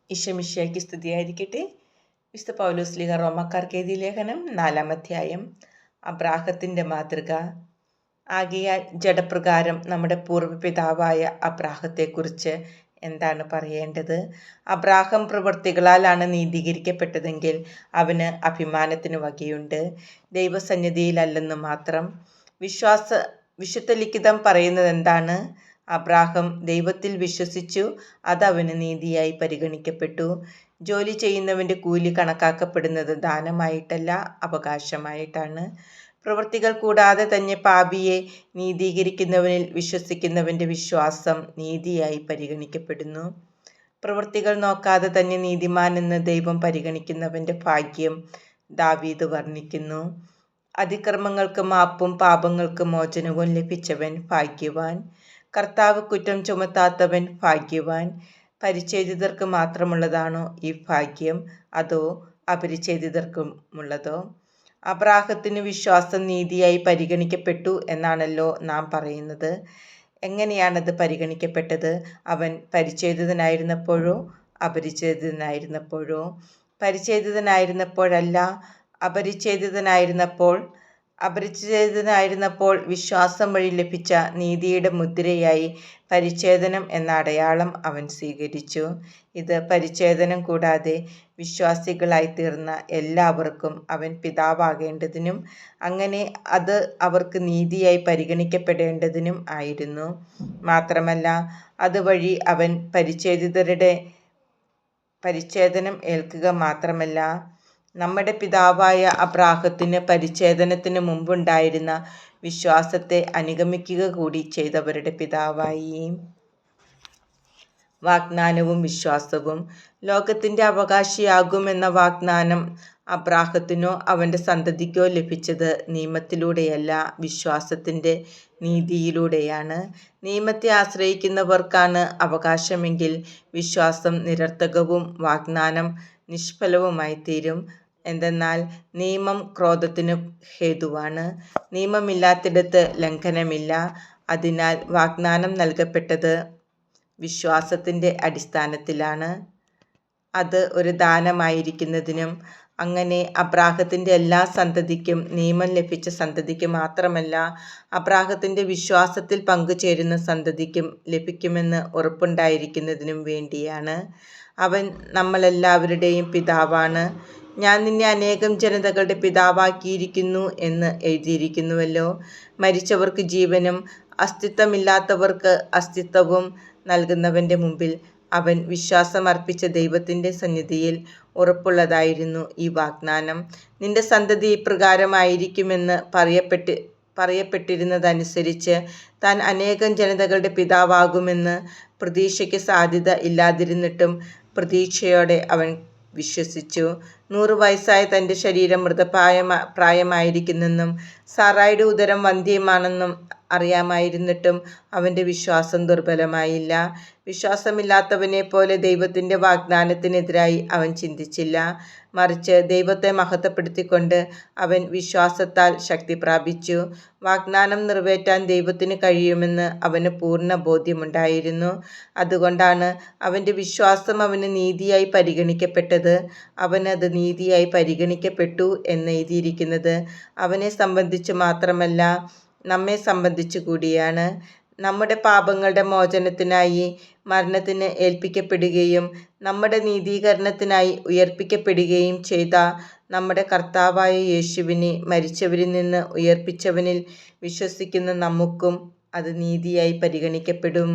ഈശോമിശിഹായ്ക്ക് സ്തുതിയായിരിക്കട്ടെ. വിശുദ്ധ പൗലോസ്ലീഹ റോമാക്കാർക്ക് എഴുതിയ ലേഖനം 4-ാം അധ്യായം. അബ്രാഹത്തിൻ്റെ മാതൃക. ആകയാൽ ജഡപ്രകാരം നമ്മുടെ പൂർവ്വപിതാവായ അബ്രാഹത്തെക്കുറിച്ച് എന്താണ് പറയേണ്ടത്? അബ്രാഹം പ്രവൃത്തികളാലാണ് നീതീകരിക്കപ്പെട്ടതെങ്കിൽ അവന് അഭിമാനത്തിന് വകയുണ്ട്, ദൈവസന്നിധിയിലല്ലെന്ന് മാത്രം. വിശുദ്ധ ലിഖിതം പറയുന്നത് എന്താണ്? അബ്രാഹം ദൈവത്തിൽ വിശ്വസിച്ചു, അതവന് നീതിയായി പരിഗണിക്കപ്പെട്ടു. ജോലി ചെയ്യുന്നവൻ്റെ കൂലി കണക്കാക്കപ്പെടുന്നത് ദാനമായിട്ടല്ല, അവകാശമായിട്ടാണ്. പ്രവൃത്തികൾ കൂടാതെ തന്നെ പാപിയെ നീതീകരിക്കുന്നവനിൽ വിശ്വസിക്കുന്നവൻ്റെ വിശ്വാസം നീതിയായി പരിഗണിക്കപ്പെടുന്നു. പ്രവൃത്തികൾ നോക്കാതെ തന്നെ നീതിമാനെന്ന് ദൈവം പരിഗണിക്കുന്നവൻ്റെ ഭാഗ്യം ദാവീദ് വർണ്ണിക്കുന്നു. അതിക്രമങ്ങൾക്ക് മാപ്പും പാപങ്ങൾക്ക് മോചനവും ലഭിച്ചവൻ ഭാഗ്യവാൻ. കർത്താവ് കുറ്റം ചുമത്താത്തവൻ ഭാഗ്യവാൻ. പരിച്ഛേദിതർക്ക് മാത്രമുള്ളതാണോ ഈ ഭാഗ്യം, അതോ അപരിച്ഛേദിതർക്കുമുള്ളതോ? അബ്രാഹത്തിന് വിശ്വാസം നീതിയായി പരിഗണിക്കപ്പെട്ടു എന്നാണല്ലോ നാം പറയുന്നത്. എങ്ങനെയാണത് പരിഗണിക്കപ്പെട്ടത്? അവൻ പരിച്ഛേദിതനായിരുന്നപ്പോഴോ അപരിച്ഛേദിതനായിരുന്നപ്പോഴോ? പരിച്ഛേദിതനായിരുന്നപ്പോഴല്ല, അപരിച്ഛേദിതനായിരുന്നപ്പോൾ. അപരിച്ഛേദിതനായിരുന്നപ്പോൾ വിശ്വാസം വഴി ലഭിച്ച നീതിയുടെ മുദ്രയായി പരിച്ഛേദനം എന്ന അടയാളം അവൻ സ്വീകരിച്ചു. ഇത് പരിച്ഛേദനം കൂടാതെ വിശ്വാസികളായിത്തീർന്ന എല്ലാവർക്കും അവൻ പിതാവാകേണ്ടതിനും അങ്ങനെ അത് അവർക്ക് നീതിയായി പരിഗണിക്കപ്പെടേണ്ടതിനും ആയിരുന്നു. മാത്രമല്ല, അതുവഴി അവൻ പരിച്ഛേദിതരുടെ പരിച്ഛേദനം ഏൽക്കുക മാത്രമല്ല, നമ്മുടെ പിതാവായ അബ്രാഹത്തിന് പരിച്ഛേദനത്തിന് മുമ്പുണ്ടായിരുന്ന വിശ്വാസത്തെ അനുഗമിക്കുക കൂടി ചെയ്തവരുടെ പിതാവായി. വാഗ്ദാനവും വിശ്വാസവും. ലോകത്തിൻ്റെ അവകാശിയാകുമെന്ന വാഗ്ദാനം അബ്രാഹത്തിനോ അവൻ്റെ സന്തതിക്കോ ലഭിച്ചത് നിയമത്തിലൂടെയല്ല, വിശ്വാസത്തിൻ്റെ നീതിയിലൂടെയാണ്. നിയമത്തെ ആശ്രയിക്കുന്നവർക്കാണ് അവകാശമെങ്കിൽ വിശ്വാസം നിരർത്ഥകവും വാഗ്ദാനം നിഷ്ഫലവുമായിത്തീരും. എന്തെന്നാൽ നിയമം ക്രോധത്തിന് ഹേതുവാണ്. നിയമമില്ലാത്തിടത്ത് ലംഘനമില്ല. അതിനാൽ വാഗ്ദാനം നൽകപ്പെട്ടത് വിശ്വാസത്തിൻ്റെ അടിസ്ഥാനത്തിലാണ്, അത് ഒരു ദാനമായിരിക്കുന്നതിനും. അങ്ങനെ അബ്രാഹത്തിൻ്റെ എല്ലാ സന്തതിക്കും, നിയമം ലഭിച്ച സന്തതിക്ക് മാത്രമല്ല, അബ്രാഹത്തിൻ്റെ വിശ്വാസത്തിൽ പങ്കുചേരുന്ന സന്തതിക്കും ലഭിക്കുമെന്ന് ഉറപ്പുണ്ടായിരിക്കുന്നതിനും വേണ്ടിയാണ്. അവൻ നമ്മളെല്ലാവരുടെയും പിതാവാണ്. ഞാൻ നിന്നെ അനേകം ജനതകളുടെ പിതാവാക്കിയിരിക്കുന്നു എന്ന് എഴുതിയിരിക്കുന്നുവല്ലോ. മരിച്ചവർക്ക് ജീവനും അസ്തിത്വമില്ലാത്തവർക്ക് അസ്തിത്വവും നൽകുന്നവൻ്റെ മുമ്പിൽ അവൻ വിശ്വാസമർപ്പിച്ച ദൈവത്തിൻ്റെ സന്നിധിയിൽ ഉറപ്പുള്ളതായിരുന്നു ഈ വാഗ്ദാനം. നിന്റെ സന്തതി ഇപ്രകാരമായിരിക്കുമെന്ന് പറയപ്പെട്ടിരുന്നതനുസരിച്ച് താൻ അനേകം ജനതകളുടെ പിതാവാകുമെന്ന് പ്രതീക്ഷയ്ക്ക് സാധ്യത ഇല്ലാതിരുന്നിട്ടും പ്രതീക്ഷയോടെ അവൻ വിശ്വസിച്ചു. 100 വയസ്സായ തൻ്റെ ശരീരം മൃതപ്രായമായിരിക്കുന്നെന്നും സാറായുടെ ഉദരം വന്ധ്യമാണെന്നും അറിയാമായിരുന്നിട്ടും അവൻ്റെ വിശ്വാസം ദുർബലമായില്ല. വിശ്വാസമില്ലാത്തവനെ പോലെ ദൈവത്തിൻ്റെ വാഗ്ദാനത്തിനെതിരായി അവൻ ചിന്തിച്ചില്ല. മറിച്ച് ദൈവത്തെ മഹത്വപ്പെടുത്തിക്കൊണ്ട് അവൻ വിശ്വാസത്താൽ ശക്തി പ്രാപിച്ചു. വാഗ്ദാനം നിറവേറ്റാൻ ദൈവത്തിന് കഴിയുമെന്ന് അവന് പൂർണ്ണ ബോധ്യമുണ്ടായിരുന്നു. അതുകൊണ്ടാണ് അവൻ്റെ വിശ്വാസം അവന് നീതിയായി പരിഗണിക്കപ്പെട്ടത്. അവനത് നീതിയായി പരിഗണിക്കപ്പെട്ടു എന്നെഴുതിയിരിക്കുന്നത് അവനെ സംബന്ധിച്ച് മാത്രമല്ല, നമ്മെ സംബന്ധിച്ചു കൂടിയാണ്. നമ്മുടെ പാപങ്ങളുടെ മോചനത്തിനായി മരണത്തിന് ഏൽപ്പിക്കപ്പെടുകയും നമ്മുടെ നീതീകരണത്തിനായി ഉയർപ്പിക്കപ്പെടുകയും ചെയ്ത നമ്മുടെ കർത്താവായ യേശുവിനെ മരിച്ചവരിൽ നിന്ന് ഉയർപ്പിച്ചവനിൽ വിശ്വസിക്കുന്ന നമുക്കും അത് നീതിയായി പരിഗണിക്കപ്പെടും.